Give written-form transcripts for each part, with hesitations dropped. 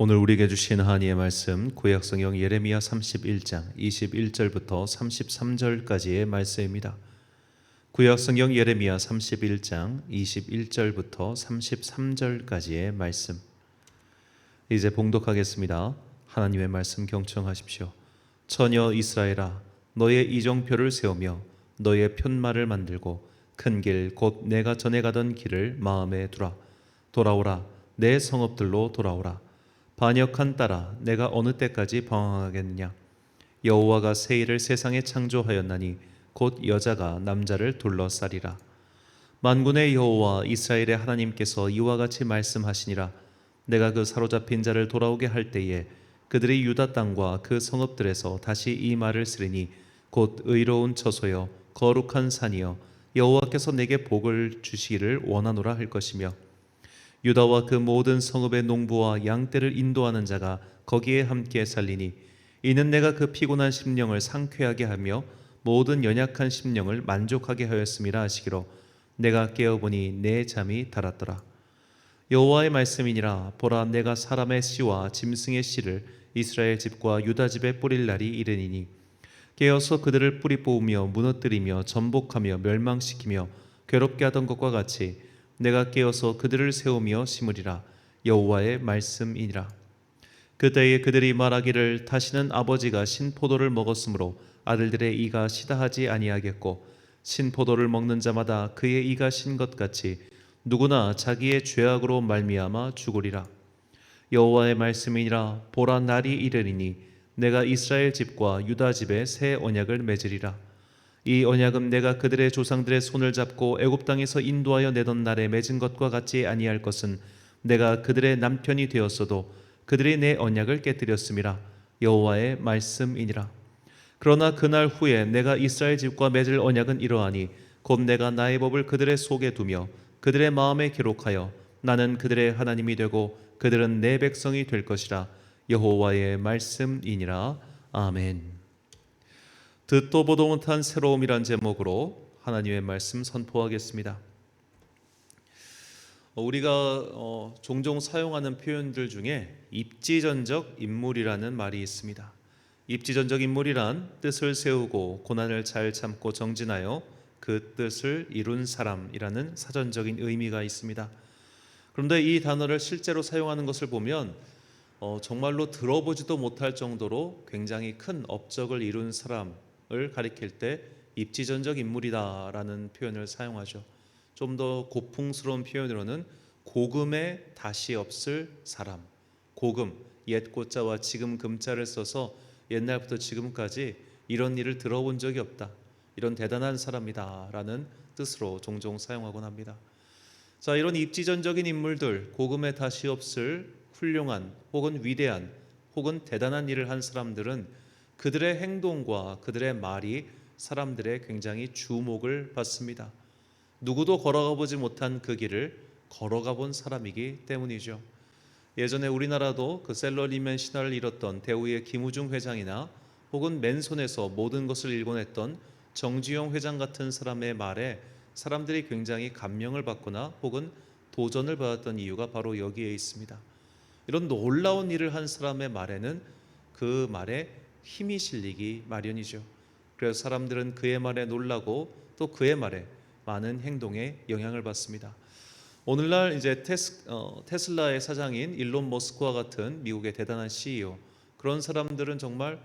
오늘 우리에게 주신 하나님의 말씀 구약성경 예레미야 31장 21절부터 33절까지의 말씀입니다. 구약성경 예레미야 31장 21절부터 33절까지의 말씀. 이제 봉독하겠습니다. 하나님의 말씀 경청하십시오. 처녀 이스라엘아, 너의 이정표를 세우며 너의 편말을 만들고 큰 길 곧 내가 전에 가던 길을 마음에 두라. 돌아오라, 내 성읍들로 돌아오라. 반역한 딸아, 내가 어느 때까지 방황하겠느냐. 여호와가 새 일을 세상에 창조하였나니 곧 여자가 남자를 둘러싸리라. 만군의 여호와 이스라엘의 하나님께서 이와 같이 말씀하시니라. 내가 그 사로잡힌 자를 돌아오게 할 때에 그들이 유다 땅과 그 성읍들에서 다시 이 말을 쓰리니 곧 의로운 처소여 거룩한 산이여 여호와께서 내게 복을 주시기를 원하노라 할 것이며, 유다와 그 모든 성읍의 농부와 양떼를 인도하는 자가 거기에 함께 살리니 이는 내가 그 피곤한 심령을 상쾌하게 하며 모든 연약한 심령을 만족하게 하였음이라 하시기로 내가 깨어보니 내 잠이 달았더라. 여호와의 말씀이니라. 보라, 내가 사람의 씨와 짐승의 씨를 이스라엘 집과 유다 집에 뿌릴 날이 이르니니 깨어서 그들을 뿌리 뽑으며 무너뜨리며 전복하며 멸망시키며 괴롭게 하던 것과 같이 내가 깨어서 그들을 세우며 심으리라. 여호와의 말씀이니라. 그때에 그들이 말하기를 다시는 아버지가 신포도를 먹었으므로 아들들의 이가 시다하지 아니하겠고 신포도를 먹는 자마다 그의 이가 신 것 같이 누구나 자기의 죄악으로 말미암아 죽으리라. 여호와의 말씀이니라. 보라, 날이 이르리니 내가 이스라엘 집과 유다 집에 새 언약을 맺으리라. 이 언약은 내가 그들의 조상들의 손을 잡고 애굽 땅에서 인도하여 내던 날에 맺은 것과 같지 아니할 것은 내가 그들의 남편이 되었어도 그들이 내 언약을 깨뜨렸음이라. 여호와의 말씀이니라. 그러나 그날 후에 내가 이스라엘 집과 맺을 언약은 이러하니 곧 내가 나의 법을 그들의 속에 두며 그들의 마음에 기록하여 나는 그들의 하나님이 되고 그들은 내 백성이 될 것이라. 여호와의 말씀이니라. 아멘. 듣도 보도 못한 새로움이란 제목으로 하나님의 말씀 선포하겠습니다. 우리가 종종 사용하는 표현들 중에 입지전적 인물이라는 말이 있습니다. 입지전적 인물이란 뜻을 세우고 고난을 잘 참고 정진하여 그 뜻을 이룬 사람이라는 사전적인 의미가 있습니다. 그런데 이 단어를 실제로 사용하는 것을 보면 정말로 들어보지도 못할 정도로 굉장히 큰 업적을 이룬 사람을 가리킬 때 입지전적 인물이다라는 표현을 사용하죠. 좀 더 고풍스러운 표현으로는 고금에 다시 없을 사람. 고금, 옛 고자와 지금 금자를 써서 옛날부터 지금까지 이런 일을 들어본 적이 없다, 이런 대단한 사람이다라는 뜻으로 종종 사용하곤 합니다. 자, 이런 입지전적인 인물들, 고금에 다시 없을 훌륭한 혹은 위대한 혹은 대단한 일을 한 사람들은 그들의 행동과 그들의 말이 사람들의 굉장히 주목을 받습니다. 누구도 걸어가 보지 못한 그 길을 걸어가 본 사람이기 때문이죠. 예전에 우리나라도 그 셀러리맨 신화를 이뤘던 대우의 김우중 회장이나 혹은 맨손에서 모든 것을 일궈냈던 정주영 회장 같은 사람의 말에 사람들이 굉장히 감명을 받거나 혹은 도전을 받았던 이유가 바로 여기에 있습니다. 이런 놀라운 일을 한 사람의 말에는 그 말에 힘이 실리기 마련이죠. 그래서 사람들은 그의 말에 놀라고 또 그의 말에 많은 행동에 영향을 받습니다. 오늘날 이제 테슬라의 사장인 일론 머스크와 같은 미국의 대단한 CEO, 그런 사람들은 정말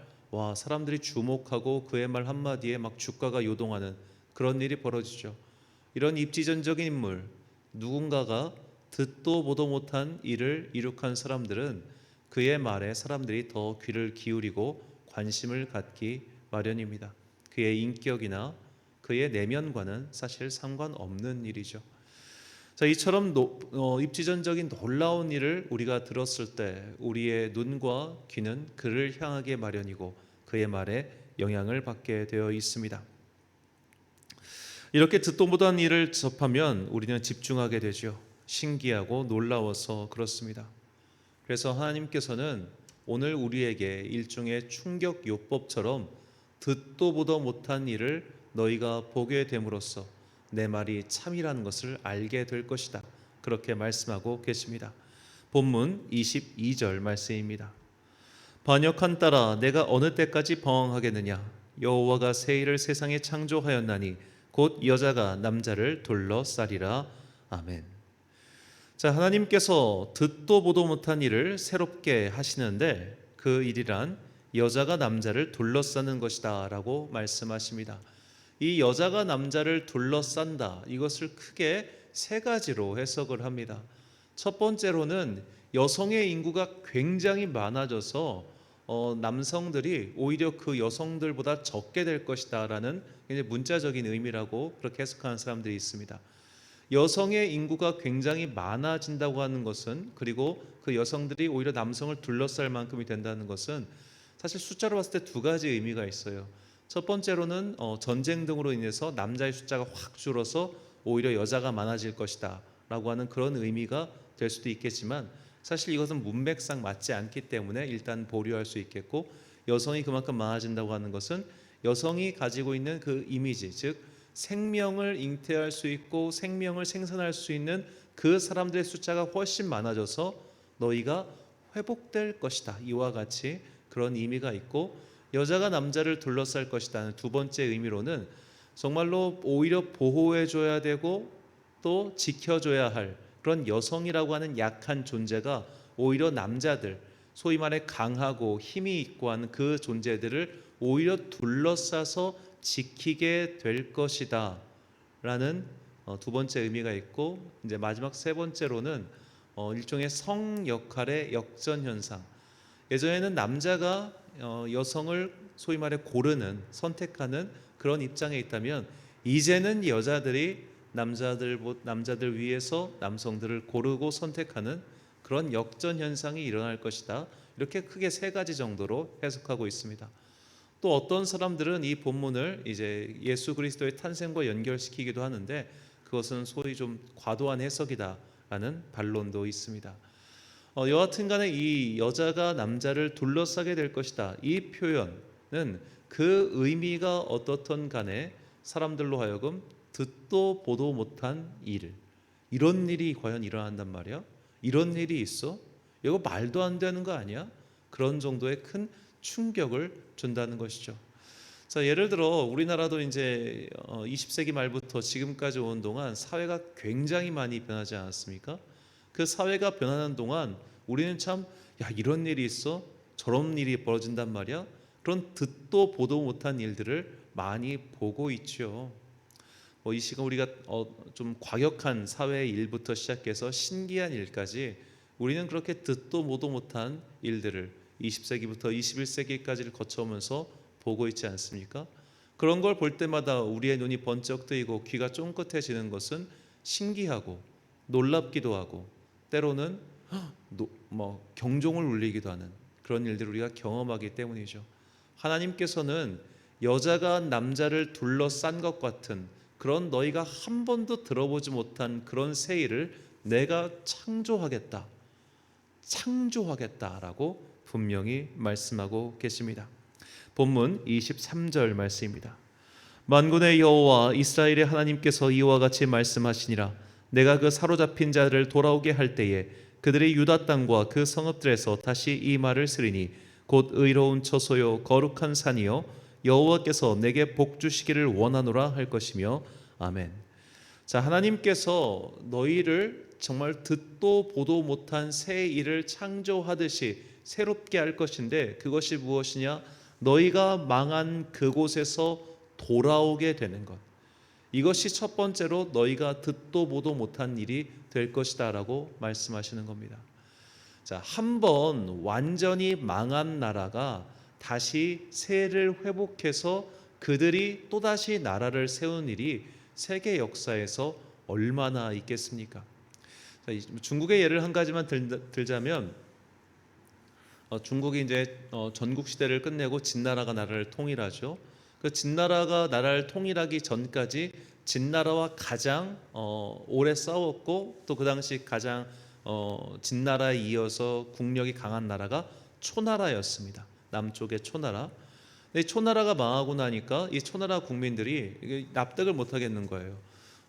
사람들이 주목하고 그의 말 한마디에 막 주가가 요동하는 그런 일이 벌어지죠. 이런 입지전적인 인물, 누군가가 듣도 보도 못한 일을 이룩한 사람들은 그의 말에 사람들이 더 귀를 기울이고 관심을 갖기 마련입니다. 그의 인격이나 그의 내면과는 사실 상관없는 일이죠. 자, 이처럼 입지전적인 놀라운 일을 우리가 들었을 때 우리의 눈과 귀는 그를 향하게 마련이고 그의 말에 영향을 받게 되어 있습니다. 이렇게 듣도 못한 일을 접하면 우리는 집중하게 되죠. 신기하고 놀라워서 그렇습니다. 그래서 하나님께서는 오늘 우리에게 일종의 충격 요법처럼 듣도 보도 못한 일을 너희가 보게 됨으로써 내 말이 참이라는 것을 알게 될 것이다, 그렇게 말씀하고 계십니다. 본문 22절 말씀입니다. 번역한 따라 내가 어느 때까지 방황하겠느냐? 여호와가 새 일을 세상에 창조하였나니 곧 여자가 남자를 둘러싸리라. 아멘. 자, 하나님께서 듣도 보도 못한 일을 새롭게 하시는데 그 일이란 여자가 남자를 둘러싸는 것이다 라고 말씀하십니다. 이 여자가 남자를 둘러싼다, 이것을 크게 세 가지로 해석을 합니다. 첫 번째로는 여성의 인구가 굉장히 많아져서 남성들이 오히려 그 여성들보다 적게 될 것이다 라는 문자적인 의미라고 그렇게 해석하는 사람들이 있습니다. 여성의 인구가 굉장히 많아진다고 하는 것은, 그리고 그 여성들이 오히려 남성을 둘러쌀 만큼이 된다는 것은 사실 숫자로 봤을 때 두 가지 의미가 있어요. 첫 번째로는 전쟁 등으로 인해서 남자의 숫자가 확 줄어서 오히려 여자가 많아질 것이다 라고 하는 그런 의미가 될 수도 있겠지만, 사실 이것은 문맥상 맞지 않기 때문에 일단 보류할 수 있겠고, 여성이 그만큼 많아진다고 하는 것은 여성이 가지고 있는 그 이미지, 즉 생명을 잉태할 수 있고 생명을 생산할 수 있는 그 사람들의 숫자가 훨씬 많아져서 너희가 회복될 것이다, 이와 같이 그런 의미가 있고, 여자가 남자를 둘러쌀 것이라는 두 번째 의미로는 정말로 오히려 보호해줘야 되고 또 지켜줘야 할 그런 여성이라고 하는 약한 존재가 오히려 남자들, 소위 말해 강하고 힘이 있고 하는 그 존재들을 오히려 둘러싸서 지키게 될 것이다 라는 두 번째 의미가 있고, 이제 마지막 세 번째로는 일종의 성 역할의 역전 현상. 예전에는 남자가 여성을 소위 말해 고르는, 선택하는 그런 입장에 있다면, 이제는 여자들이 남자들 위해서 남성들을 고르고 선택하는 그런 역전 현상이 일어날 것이다. 이렇게 크게 세 가지 정도로 해석하고 있습니다. 또 어떤 사람들은 이 본문을 이제 예수 그리스도의 탄생과 연결시키기도 하는데, 그것은 소위 좀 과도한 해석이다라는 반론도 있습니다. 여하튼간에 이 여자가 남자를 둘러싸게 될 것이다, 이 표현은 그 의미가 어떻든 간에 사람들로 하여금 듣도 보도 못한 일, 이런 일이 과연 일어난단 말이야? 이런 일이 있어? 이거 말도 안 되는 거 아니야? 그런 정도의 큰 충격을 준다는 것이죠. 자, 예를 들어 우리나라도 이제 20세기 말부터 지금까지 온 동안 사회가 굉장히 많이 변하지 않았습니까? 그 사회가 변하는 동안 우리는 참, 야, 이런 일이 있어? 저런 일이 벌어진단 말이야? 그런 듣도 보도 못한 일들을 많이 보고 있죠. 이 시간 우리가 좀 과격한 사회의 일부터 시작해서 신기한 일까지 우리는 그렇게 듣도 보도 못한 일들을 20세기부터 21세기까지를 거쳐오면서 보고 있지 않습니까? 그런 걸 볼 때마다 우리의 눈이 번쩍 뜨이고 귀가 쫑긋해지는 것은 신기하고 놀랍기도 하고, 때로는 경종을 울리기도 하는 그런 일들을 우리가 경험하기 때문이죠. 하나님께서는 여자가 남자를 둘러싼 것 같은 그런 너희가 한 번도 들어보지 못한 그런 새 일을 내가 창조하겠다라고 분명히 말씀하고 계십니다. 본문 23절 말씀입니다. 만군의 여호와 이스라엘의 하나님께서 이와 같이 말씀하시니라. 내가 그 사로잡힌 자를 돌아오게 할 때에 그들이 유다 땅과 그 성읍들에서 다시 이 말을 쓰리니 곧 의로운 처소요 거룩한 산이요 여호와께서 내게 복 주시기를 원하노라 할 것이며. 아멘. 자, 하나님께서 너희를 정말 듣도 보도 못한 새 일을 창조하듯이 새롭게 할 것인데, 그것이 무엇이냐? 너희가 망한 그곳에서 돌아오게 되는 것. 이것이 첫 번째로 너희가 듣도 보도 못한 일이 될 것이다 라고 말씀하시는 겁니다. 자, 한번 완전히 망한 나라가 다시 세를 회복해서 그들이 또다시 나라를 세우는 일이 세계 역사에서 얼마나 있겠습니까? 자, 중국의 예를 한 가지만 들자면, 중국이 이제 전국 시대를 끝내고 진나라가 나라를 통일하죠. 그 진나라가 나라를 통일하기 전까지 진나라와 가장 오래 싸웠고, 또 그 당시 가장 진나라에 이어서 국력이 강한 나라가 초나라였습니다. 남쪽의 초나라. 근데 초나라가 망하고 나니까 이 초나라 국민들이 이게 납득을 못 하겠는 거예요.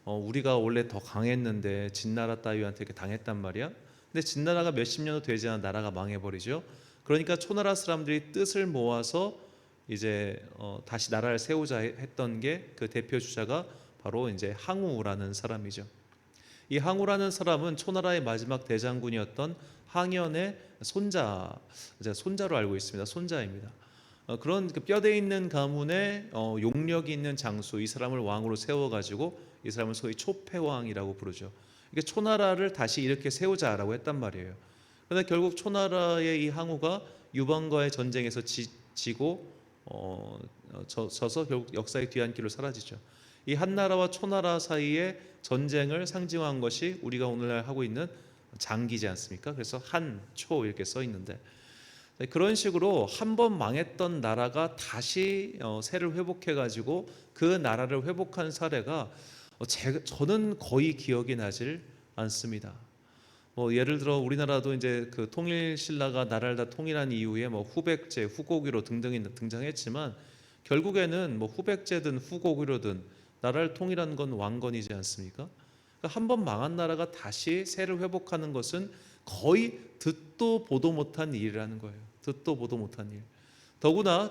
우리가 원래 더 강했는데 진나라 따위한테 이렇게 당했단 말이야. 근데 근데 진나라가 몇십 년도 되지 않아 나라가 망해버리죠. 그러니까 초나라 사람들이 뜻을 모아서 이제 다시 나라를 세우자 했던 게 그 대표 주자가 바로 이제 항우라는 사람이죠. 이 항우라는 사람은 초나라의 마지막 대장군이었던 항연의 손자로 알고 있습니다. 손자입니다. 그런 그 뼈대 있는 가문에 용력이 있는 장수, 이 사람을 왕으로 세워가지고 이 사람을 소위 초패왕이라고 부르죠. 이게 초나라를 다시 이렇게 세우자라고 했단 말이에요. 그런데 결국 초나라의 이 항우가 유방과의 전쟁에서 지고 져서 결국 역사의 뒤안길로 사라지죠. 이 한나라와 초나라 사이의 전쟁을 상징한 것이 우리가 오늘날 하고 있는 장기지 않습니까? 그래서 한초 이렇게 써 있는데, 그런 식으로 한 번 망했던 나라가 다시 세를 회복해 가지고 그 나라를 회복한 사례가 저는 거의 기억이 나질 않습니다. 예를 들어 우리나라도 이제 그 통일 신라가 나라를 다 통일한 이후에 후백제, 후고구려 등등이 등장했지만 결국에는 후백제든 후고구려든 나라를 통일한 건 왕건이지 않습니까? 그러니까 한 번 망한 나라가 다시 세를 회복하는 것은 거의 듣도 보도 못한 일이라는 거예요. 듣도 보도 못한 일. 더구나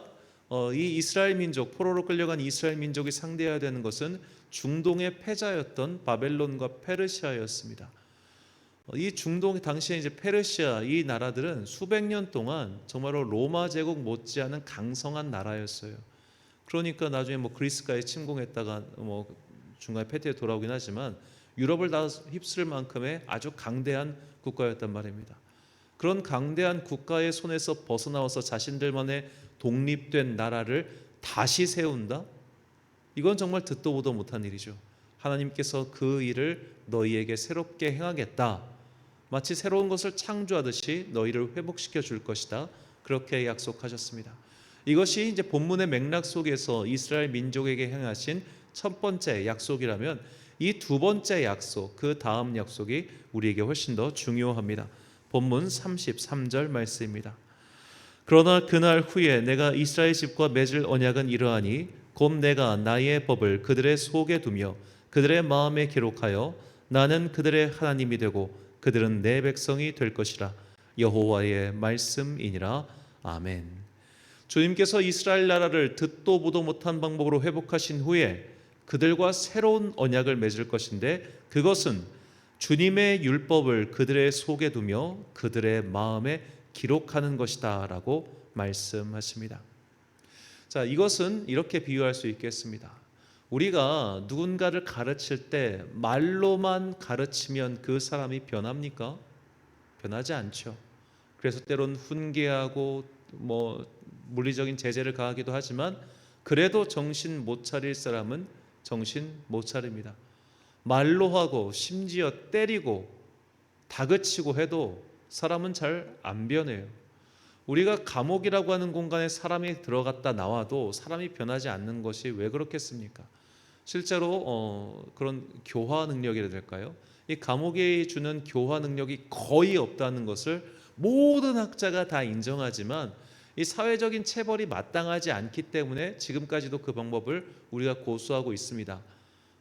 이 이스라엘 민족, 포로로 끌려간 이스라엘 민족이 상대해야 되는 것은 중동의 패자였던 바벨론과 페르시아였습니다. 이 중동 당시에 이제 페르시아 이 나라들은 수백 년 동안 정말로 로마 제국 못지않은 강성한 나라였어요. 그러니까 나중에 그리스까지 침공했다가 중간에 패퇴에 돌아오긴 하지만 유럽을 다 휩쓸 만큼의 아주 강대한 국가였단 말입니다. 그런 강대한 국가의 손에서 벗어나와서 자신들만의 독립된 나라를 다시 세운다? 이건 정말 듣도 보도 못한 일이죠. 하나님께서 그 일을 너희에게 새롭게 행하겠다. 마치 새로운 것을 창조하듯이 너희를 회복시켜 줄 것이다. 그렇게 약속하셨습니다. 이것이 이제 본문의 맥락 속에서 이스라엘 민족에게 행하신 첫 번째 약속이라면 이 두 번째 약속, 그 다음 약속이 우리에게 훨씬 더 중요합니다. 본문 33절 말씀입니다. 그러나 그날 후에 내가 이스라엘 집과 맺을 언약은 이러하니 곧 내가 나의 법을 그들의 속에 두며 그들의 마음에 기록하여 나는 그들의 하나님이 되고 그들은 내 백성이 될 것이라. 여호와의 말씀이니라. 아멘. 주님께서 이스라엘 나라를 듣도 보도 못한 방법으로 회복하신 후에 그들과 새로운 언약을 맺을 것인데, 그것은 주님의 율법을 그들의 속에 두며 그들의 마음에 기록하는 것이다 라고 말씀하십니다. 자, 이것은 이렇게 비유할 수 있겠습니다. 우리가 누군가를 가르칠 때 말로만 가르치면 그 사람이 변합니까? 변하지 않죠. 그래서 때론 훈계하고 물리적인 제재를 가하기도 하지만 그래도 정신 못 차릴 사람은 정신 못 차립니다. 말로 하고 심지어 때리고 다그치고 해도 사람은 잘 안 변해요. 우리가 감옥이라고 하는 공간에 사람이 들어갔다 나와도 사람이 변하지 않는 것이 왜 그렇겠습니까? 실제로 그런 교화 능력이라 될까요? 이 감옥이 주는 교화 능력이 거의 없다는 것을 모든 학자가 다 인정하지만 이 사회적인 체벌이 마땅하지 않기 때문에 지금까지도 그 방법을 우리가 고수하고 있습니다.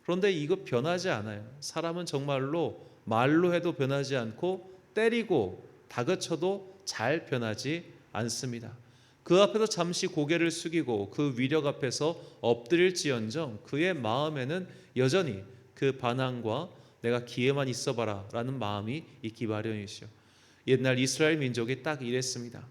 그런데 이거 변하지 않아요. 사람은 정말로 말로 해도 변하지 않고 때리고 다그쳐도 잘 변하지 않습니다. 그 앞에서 잠시 고개를 숙이고 그 위력 앞에서 엎드릴지언정 그의 마음에는 여전히 그 반항과 내가 기회만 있어봐라 라는 마음이 있기 마련이시죠. 옛날 이스라엘 민족이 딱 이랬습니다.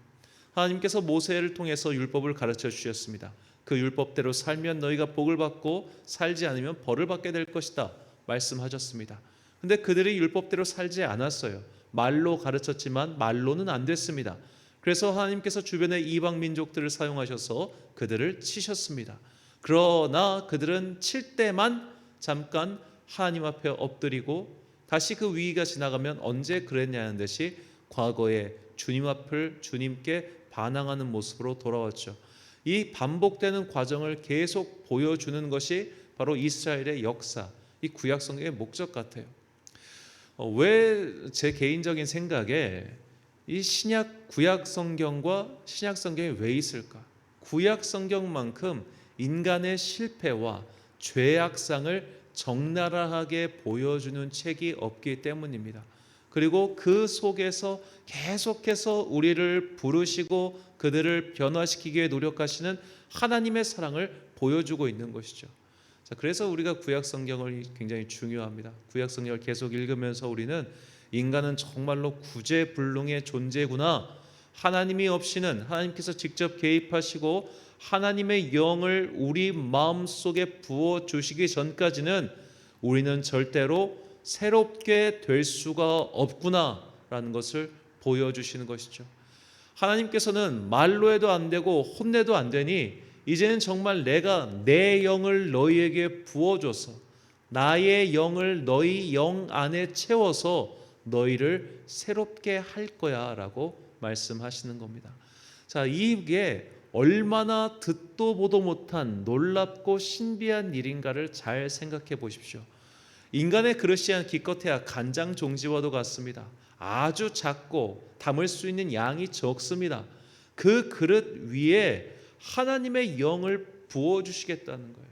하나님께서 모세를 통해서 율법을 가르쳐 주셨습니다. 그 율법대로 살면 너희가 복을 받고 살지 않으면 벌을 받게 될 것이다 말씀하셨습니다. 근데 그들이 율법대로 살지 않았어요. 말로 가르쳤지만 말로는 안 됐습니다. 그래서 하나님께서 주변의 이방 민족들을 사용하셔서 그들을 치셨습니다. 그러나 그들은 칠 때만 잠깐 하나님 앞에 엎드리고 다시 그 위기가 지나가면 언제 그랬냐는 듯이 과거에 주님 앞을 주님께 반항하는 모습으로 돌아왔죠. 이 반복되는 과정을 계속 보여주는 것이 바로 이스라엘의 역사, 이 구약 성경의 목적 같아요. 왜 제 개인적인 생각에 이 구약 성경과 신약 성경이 왜 있을까? 구약 성경만큼 인간의 실패와 죄악상을 적나라하게 보여주는 책이 없기 때문입니다. 그리고 그 속에서 계속해서 우리를 부르시고 그들을 변화시키기 위해 노력하시는 하나님의 사랑을 보여주고 있는 것이죠. 자, 그래서 우리가 구약 성경을 굉장히 중요합니다. 구약 성경을 계속 읽으면서 우리는 인간은 정말로 구제불능의 존재구나. 하나님이 없이는, 하나님께서 직접 개입하시고 하나님의 영을 우리 마음속에 부어주시기 전까지는 우리는 절대로 새롭게 될 수가 없구나라는 것을 보여주시는 것이죠. 하나님께서는 말로 해도 안 되고 혼내도 안 되니 이제는 정말 내가 내 영을 너희에게 부어줘서 나의 영을 너희 영 안에 채워서 너희를 새롭게 할 거야 라고 말씀하시는 겁니다. 자, 이게 얼마나 듣도 보도 못한 놀랍고 신비한 일인가를 잘 생각해 보십시오. 인간의 그릇이 기껏해야 간장 종지와도 같습니다. 아주 작고 담을 수 있는 양이 적습니다. 그 그릇 위에 하나님의 영을 부어주시겠다는 거예요.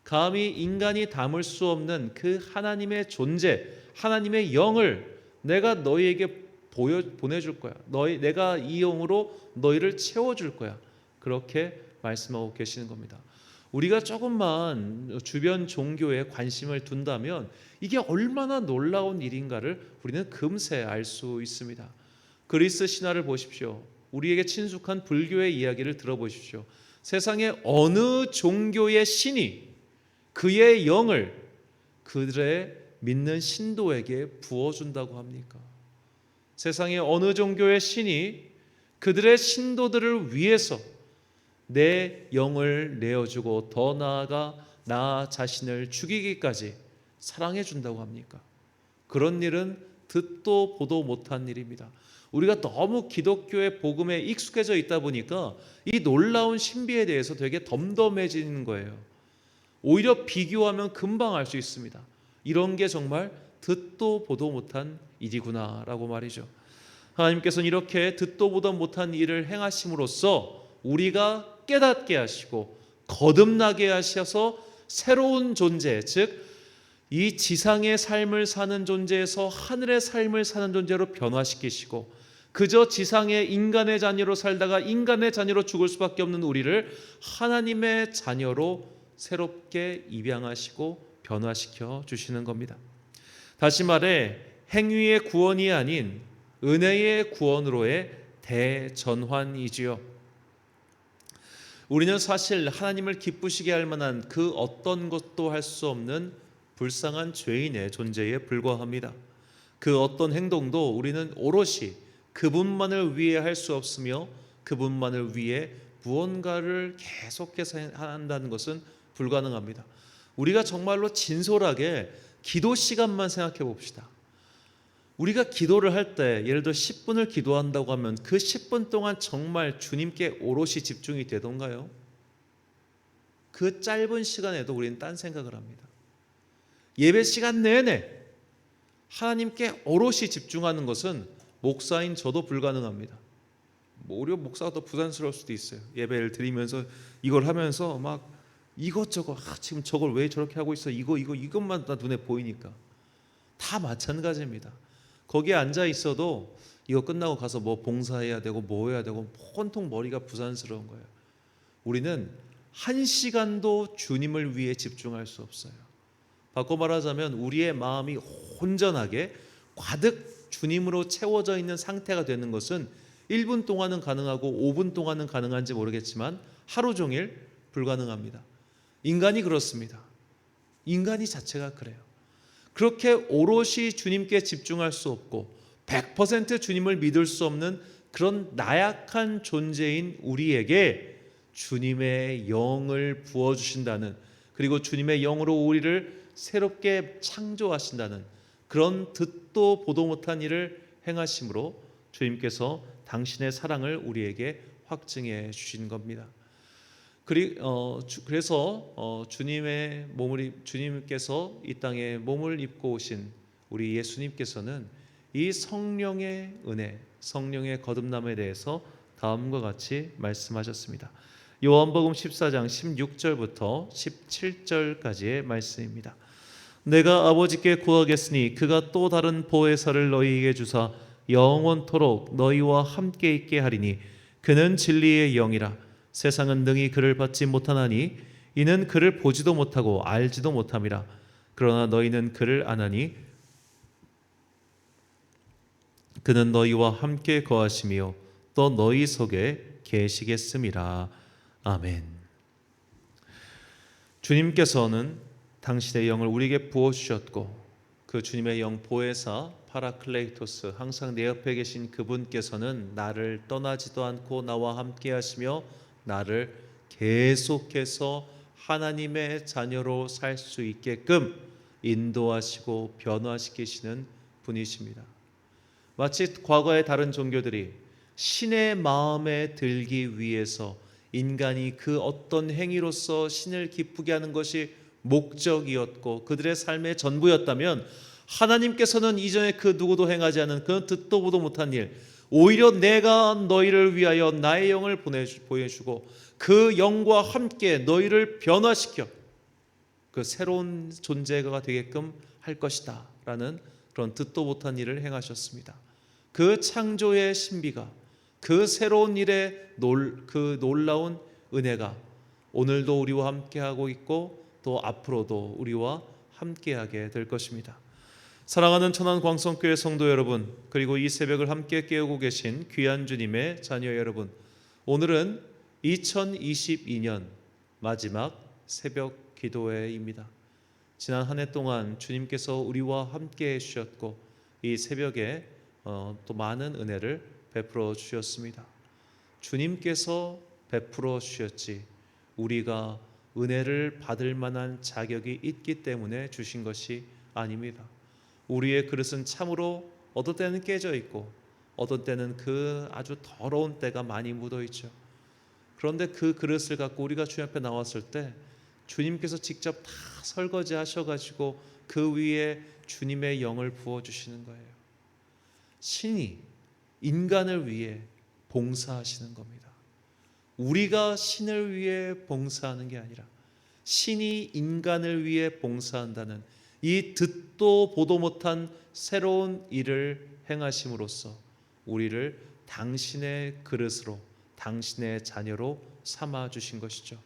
감히 인간이 담을 수 없는 그 하나님의 존재, 하나님의 영을 내가 너희에게 보내줄 거야. 내가 이 영으로 너희를 채워줄 거야. 그렇게 말씀하고 계시는 겁니다. 우리가 조금만 주변 종교에 관심을 둔다면 이게 얼마나 놀라운 일인가를 우리는 금세 알 수 있습니다. 그리스 신화를 보십시오. 우리에게 친숙한 불교의 이야기를 들어보십시오. 세상에 어느 종교의 신이 그의 영을 그들의 믿는 신도에게 부어준다고 합니까? 세상에 어느 종교의 신이 그들의 신도들을 위해서 내 영을 내어주고 더 나아가 나 자신을 죽이기까지 사랑해 준다고 합니까? 그런 일은 듣도 보도 못한 일입니다. 우리가 너무 기독교의 복음에 익숙해져 있다 보니까 이 놀라운 신비에 대해서 되게 덤덤해지는 거예요. 오히려 비교하면 금방 알 수 있습니다. 이런 게 정말 듣도 보도 못한 일이구나라고 말이죠. 하나님께서는 이렇게 듣도 보도 못한 일을 행하심으로써 우리가 깨닫게 하시고 거듭나게 하셔서 새로운 존재, 즉 이 지상의 삶을 사는 존재에서 하늘의 삶을 사는 존재로 변화시키시고 그저 지상의 인간의 자녀로 살다가 인간의 자녀로 죽을 수밖에 없는 우리를 하나님의 자녀로 새롭게 입양하시고 변화시켜 주시는 겁니다. 다시 말해 행위의 구원이 아닌 은혜의 구원으로의 대전환이지요. 우리는 사실 하나님을 기쁘시게 할 만한 그 어떤 것도 할 수 없는 불쌍한 죄인의 존재에 불과합니다. 그 어떤 행동도 우리는 오롯이 그분만을 위해 할 수 없으며 그분만을 위해 무언가를 계속해서 한다는 것은 불가능합니다. 우리가 정말로 진솔하게 기도 시간만 생각해 봅시다. 우리가 기도를 할 때 예를 들어 10분을 기도한다고 하면 그 10분 동안 정말 주님께 오롯이 집중이 되던가요? 그 짧은 시간에도 우리는 딴 생각을 합니다. 예배 시간 내내 하나님께 오롯이 집중하는 것은 목사인 저도 불가능합니다. 오히려 목사가 더 부담스러울 수도 있어요. 예배를 드리면서 이걸 하면서 막 이것저것 지금 저걸 왜 저렇게 하고 있어? 이것만 다 눈에 보이니까. 다 마찬가지입니다. 거기에 앉아 있어도 이거 끝나고 가서 뭐 봉사해야 되고 뭐 해야 되고 온통 머리가 부산스러운 거예요. 우리는 한 시간도 주님을 위해 집중할 수 없어요. 바꿔 말하자면 우리의 마음이 온전하게 가득 주님으로 채워져 있는 상태가 되는 것은 1분 동안은 가능하고 5분 동안은 가능한지 모르겠지만 하루 종일 불가능합니다. 인간이 그렇습니다. 인간이 자체가 그래요. 그렇게 오롯이 주님께 집중할 수 없고 100% 주님을 믿을 수 없는 그런 나약한 존재인 우리에게 주님의 영을 부어주신다는, 그리고 주님의 영으로 우리를 새롭게 창조하신다는 그런 듣도 보도 못한 일을 행하심으로 주님께서 당신의 사랑을 우리에게 확증해 주신 겁니다. 그래서 주님께서 이 땅에 몸을 입고 오신 우리 예수님께서는 이 성령의 은혜, 성령의 거듭남에 대해서 다음과 같이 말씀하셨습니다. 요한복음 14장 16절부터 17절까지의 말씀입니다. 내가 아버지께 구하겠으니 그가 또 다른 보혜사를 너희에게 주사 영원토록 너희와 함께 있게 하리니 그는 진리의 영이라. 세상은 능히 그를 받지 못하나니 이는 그를 보지도 못하고 알지도 못함이라. 그러나 너희는 그를 아나니 그는 너희와 함께 거하시며 또 너희 속에 계시겠음이라. 아멘. 주님께서는 당신의 영을 우리에게 부어주셨고 그 주님의 영 보혜사 파라클레이토스, 항상 내 옆에 계신 그분께서는 나를 떠나지도 않고 나와 함께 하시며 나를 계속해서 하나님의 자녀로 살 수 있게끔 인도하시고 변화시키시는 분이십니다. 마치 과거의 다른 종교들이 신의 마음에 들기 위해서 인간이 그 어떤 행위로서 신을 기쁘게 하는 것이 목적이었고 그들의 삶의 전부였다면, 하나님께서는 이전에 그 누구도 행하지 않은 그런 듣도 보도 못한 일, 오히려 내가 너희를 위하여 나의 영을 보여주고 그 영과 함께 너희를 변화시켜 그 새로운 존재가 되게끔 할 것이다 라는 그런 듣도 못한 일을 행하셨습니다. 그 창조의 신비가, 그 새로운 일의 그 놀라운 은혜가 오늘도 우리와 함께하고 있고 또 앞으로도 우리와 함께하게 될 것입니다. 사랑하는 천안광성교회 성도 여러분, 그리고 이 새벽을 함께 깨우고 계신 귀한 주님의 자녀 여러분, 오늘은 2022년 마지막 새벽 기도회입니다. 지난 한 해 동안 주님께서 우리와 함께 해주셨고 이 새벽에 또 많은 은혜를 베풀어 주셨습니다. 주님께서 베풀어 주셨지 우리가 은혜를 받을 만한 자격이 있기 때문에 주신 것이 아닙니다. 우리의 그릇은 참으로 어떤 때는 깨져 있고 어떤 때는 그 아주 더러운 때가 많이 묻어 있죠. 그런데 그 그릇을 갖고 우리가 주님 앞에 나왔을 때 주님께서 직접 다 설거지 하셔가지고 그 위에 주님의 영을 부어주시는 거예요. 신이 인간을 위해 봉사하시는 겁니다. 우리가 신을 위해 봉사하는 게 아니라 신이 인간을 위해 봉사한다는 이 듣도 보도 못한 새로운 일을 행하심으로써 우리를 당신의 그릇으로, 당신의 자녀로 삼아 주신 것이죠.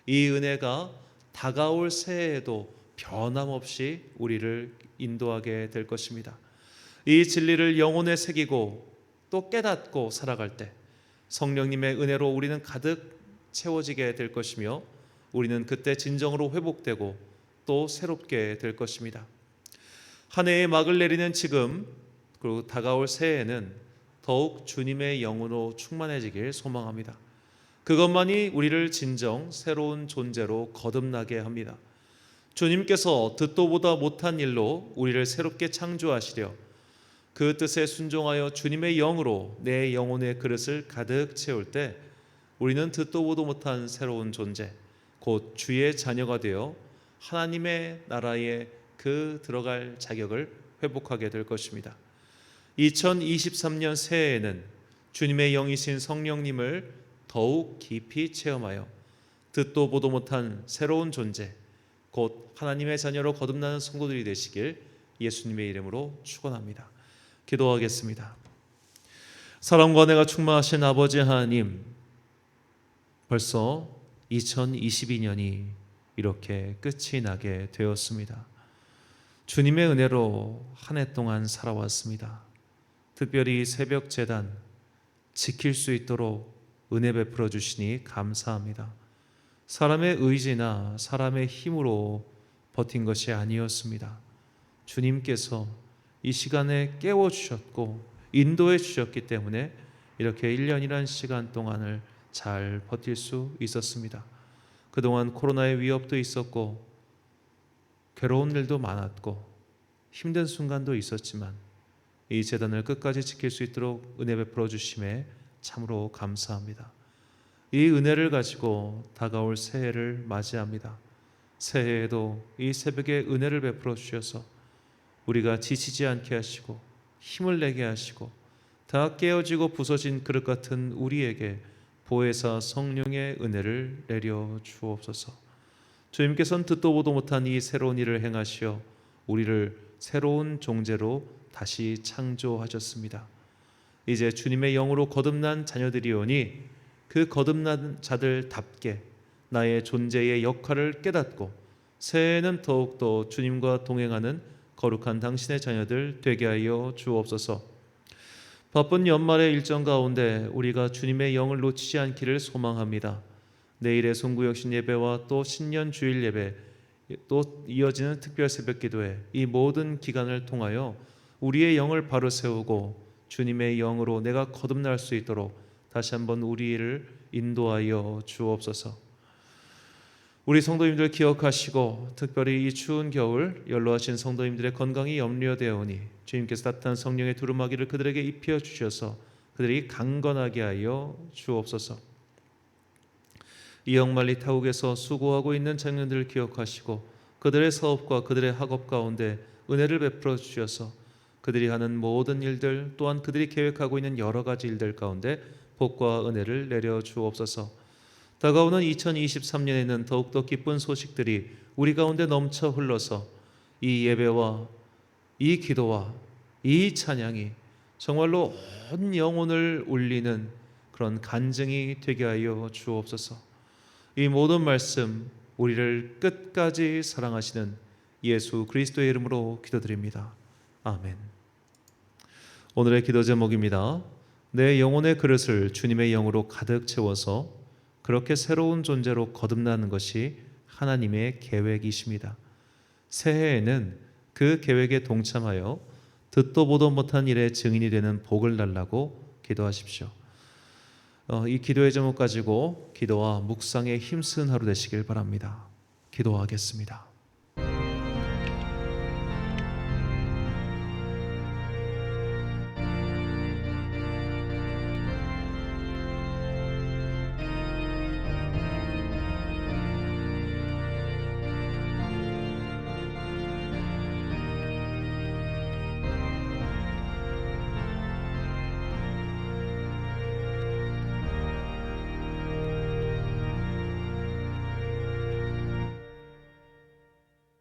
이 은혜가 다가올 새해에도 변함없이 우리를 인도하게 될 것입니다. 이 진리를 영혼에 새기고 또 깨닫고 살아갈 때 성령님의 은혜로 우리는 가득 채워지게 될 것이며 우리는 그때 진정으로 회복되고 또 새롭게 될 것입니다. 한 해의 막을 내리는 지금, 그리고 다가올 새해에는 더욱 주님의 영으로 충만해지길 소망합니다. 그것만이 우리를 진정 새로운 존재로 거듭나게 합니다. 주님께서 듣도 보다 못한 일로 우리를 새롭게 창조하시려 그 뜻에 순종하여 주님의 영으로 내 영혼의 그릇을 가득 채울 때 우리는 듣도 보도 못한 새로운 존재, 곧 주의 자녀가 되어 하나님의 나라에 그 들어갈 자격을 회복하게 될 것입니다. 2023년 새해에는 주님의 영이신 성령님을 더욱 깊이 체험하여 듣도 보도 못한 새로운 존재, 곧 하나님의 자녀로 거듭나는 성도들이 되시길 예수님의 이름으로 축원합니다. 기도하겠습니다. 사랑과 은혜가 충만하신 아버지 하나님, 벌써 2022년이 이렇게 끝이 나게 되었습니다. 주님의 은혜로 한 해 동안 살아왔습니다. 특별히 새벽 제단 지킬 수 있도록 은혜 베풀어 주시니 감사합니다. 사람의 의지나 사람의 힘으로 버틴 것이 아니었습니다. 주님께서 이 시간에 깨워주셨고 인도해 주셨기 때문에 이렇게 1년이라는 시간 동안을 잘 버틸 수 있었습니다. 그동안 코로나의 위협도 있었고 괴로운 일도 많았고 힘든 순간도 있었지만 이 재단을 끝까지 지킬 수 있도록 은혜 베풀어 주심에 참으로 감사합니다. 이 은혜를 가지고 다가올 새해를 맞이합니다. 새해에도 이 새벽에 은혜를 베풀어 주셔서 우리가 지치지 않게 하시고 힘을 내게 하시고 다 깨어지고 부서진 그릇 같은 우리에게 보혜사 성령의 은혜를 내려 주옵소서. 주님께서는 듣도 보도 못한 이 새로운 일을 행하시어 우리를 새로운 존재로 다시 창조하셨습니다. 이제 주님의 영으로 거듭난 자녀들이오니 그 거듭난 자들답게 나의 존재의 역할을 깨닫고 새해에는 더욱더 주님과 동행하는 거룩한 당신의 자녀들 되게 하여 주옵소서. 바쁜 연말의 일정 가운데 우리가 주님의 영을 놓치지 않기를 소망합니다. 내일의 송구역신 예배와 또 신년 주일 예배, 또 이어지는 특별 새벽 기도회, 이 모든 기간을 통하여 우리의 영을 바로 세우고 주님의 영으로 내가 거듭날 수 있도록 다시 한번 우리를 인도하여 주옵소서. 우리 성도님들 기억하시고 특별히 이 추운 겨울 연로하신 성도님들의 건강이 염려되오니 주님께서 따뜻한 성령의 두루마기를 그들에게 입혀 주셔서 그들이 강건하게 하여 주옵소서. 이 영만리 타국에서 수고하고 있는 청년들을 기억하시고 그들의 사업과 그들의 학업 가운데 은혜를 베풀어 주셔서 그들이 하는 모든 일들 또한 그들이 계획하고 있는 여러 가지 일들 가운데 복과 은혜를 내려 주옵소서. 다가오는 2023년에는 더욱더 기쁜 소식들이 우리 가운데 넘쳐 흘러서 이 예배와 이 기도와 이 찬양이 정말로 온 영혼을 울리는 그런 간증이 되게 하여 주옵소서. 이 모든 말씀 우리를 끝까지 사랑하시는 예수 그리스도의 이름으로 기도드립니다. 아멘. 오늘의 기도 제목입니다. 내 영혼의 그릇을 주님의 영으로 가득 채워서 그렇게 새로운 존재로 거듭나는 것이 하나님의 계획이십니다. 새해에는 그 계획에 동참하여 듣도 보도 못한 일의 증인이 되는 복을 달라고 기도하십시오. 이 기도의 제목 가지고 기도와 묵상에 힘쓴 하루 되시길 바랍니다. 기도하겠습니다.